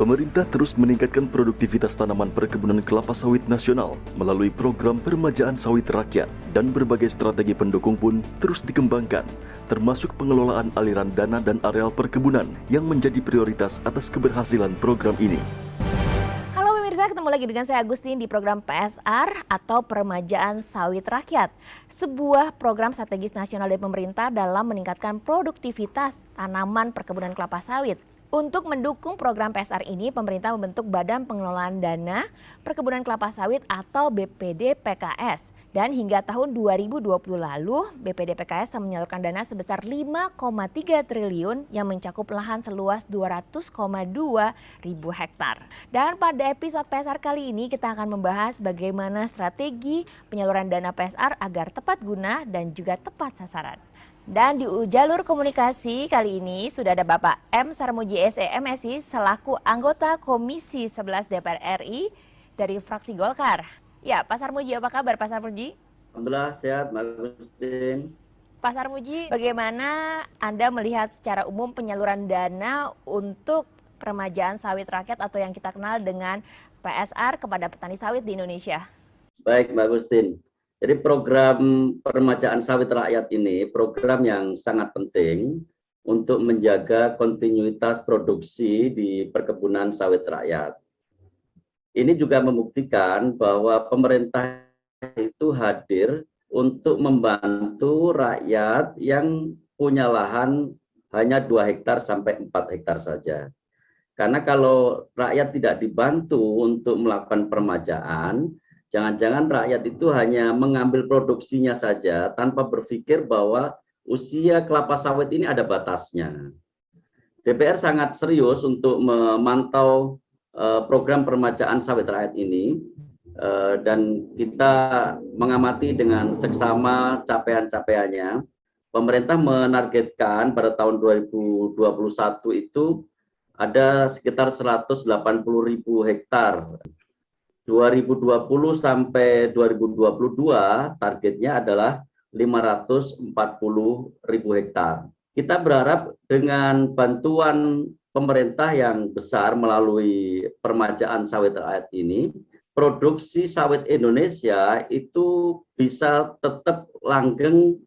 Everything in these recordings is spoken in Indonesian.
Pemerintah terus meningkatkan produktivitas tanaman perkebunan kelapa sawit nasional melalui program peremajaan sawit rakyat dan berbagai strategi pendukung pun terus dikembangkan, termasuk pengelolaan aliran dana dan areal perkebunan yang menjadi prioritas atas keberhasilan program ini. Halo pemirsa, ketemu lagi dengan saya Agustin di program PSR atau Peremajaan Sawit Rakyat. Sebuah program strategis nasional dari pemerintah dalam meningkatkan produktivitas tanaman perkebunan kelapa sawit. Untuk mendukung program PSR ini, pemerintah membentuk Badan Pengelolaan Dana Perkebunan Kelapa Sawit atau BPD PKS. Dan hingga tahun 2020 lalu, BPD PKS menyalurkan dana sebesar 5,3 triliun yang mencakup lahan seluas 200,2 ribu hektar. Dan pada episode PSR kali ini kita akan membahas bagaimana strategi penyaluran dana PSR agar tepat guna dan juga tepat sasaran. Dan di jalur komunikasi kali ini sudah ada Bapak M. Sarmuji SE-MSI selaku anggota Komisi 11 DPR RI dari fraksi Golkar. Ya, Pak Sarmuji, apa kabar Pak Sarmuji? Alhamdulillah sehat, Mbak Agustin. Pak Sarmuji, bagaimana Anda melihat secara umum penyaluran dana untuk peremajaan sawit rakyat atau yang kita kenal dengan PSR kepada petani sawit di Indonesia? Baik, Mbak Agustin. Jadi program peremajaan sawit rakyat ini program yang sangat penting untuk menjaga kontinuitas produksi di perkebunan sawit rakyat. Ini juga membuktikan bahwa pemerintah itu hadir untuk membantu rakyat yang punya lahan hanya 2 hektar sampai 4 hektar saja. Karena kalau rakyat tidak dibantu untuk melakukan peremajaan, jangan-jangan rakyat itu hanya mengambil produksinya saja tanpa berpikir bahwa usia kelapa sawit ini ada batasnya. DPR sangat serius untuk memantau program peremajaan sawit rakyat ini dan kita mengamati dengan seksama capaian-capaiannya. Pemerintah menargetkan pada tahun 2021 itu ada sekitar 180.000 hektar. 2020 sampai 2022 targetnya adalah 540.000 hektar. Kita berharap dengan bantuan pemerintah yang besar melalui peremajaan sawit rakyat ini, produksi sawit Indonesia itu bisa tetap langgeng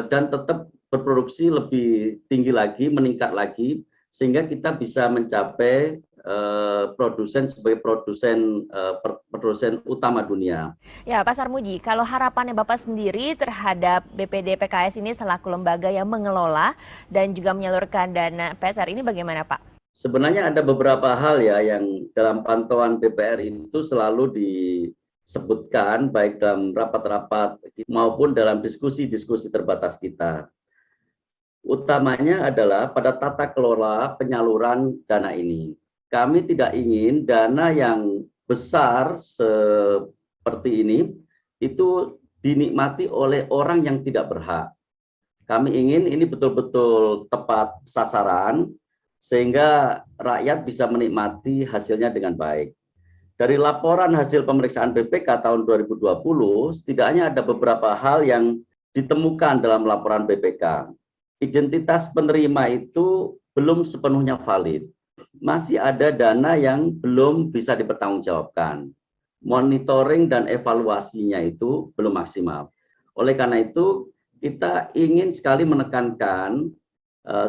dan tetap berproduksi lebih tinggi lagi, meningkat lagi, sehingga kita bisa mencapai produsen sebagai produsen utama dunia. Ya, Pak Sarmuji, kalau harapannya Bapak sendiri terhadap BPD PKS ini selaku lembaga yang mengelola dan juga menyalurkan dana PSR ini bagaimana, Pak? Sebenarnya ada beberapa hal ya yang dalam pantauan DPR itu selalu disebutkan baik dalam rapat-rapat maupun dalam diskusi-diskusi terbatas kita. Utamanya adalah pada tata kelola penyaluran dana ini. Kami tidak ingin dana yang besar seperti ini itu dinikmati oleh orang yang tidak berhak. Kami ingin ini betul-betul tepat sasaran sehingga rakyat bisa menikmati hasilnya dengan baik. Dari laporan hasil pemeriksaan BPK tahun 2020, setidaknya ada beberapa hal yang ditemukan dalam laporan BPK. Identitas penerima itu belum sepenuhnya valid. Masih ada dana yang belum bisa dipertanggungjawabkan. Monitoring dan evaluasinya itu belum maksimal. Oleh karena itu, kita ingin sekali menekankan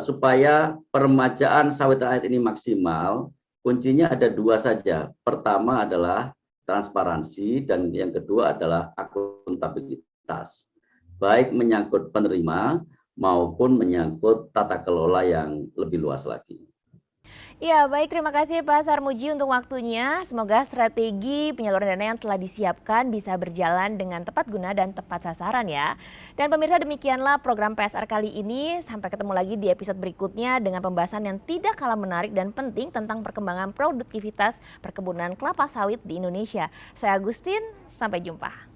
supaya peremajaan sawit rakyat ini maksimal. Kuncinya ada 2 saja. Pertama adalah transparansi dan yang kedua adalah akuntabilitas. Baik menyangkut penerima maupun menyangkut tata kelola yang lebih luas lagi. Ya, baik, terima kasih Pak Sarmuji untuk waktunya. Semoga strategi penyaluran dana yang telah disiapkan bisa berjalan dengan tepat guna dan tepat sasaran ya. Dan pemirsa, demikianlah program PSR kali ini. Sampai ketemu lagi di episode berikutnya dengan pembahasan yang tidak kalah menarik dan penting tentang perkembangan produktivitas perkebunan kelapa sawit di Indonesia. Saya Agustin, sampai jumpa.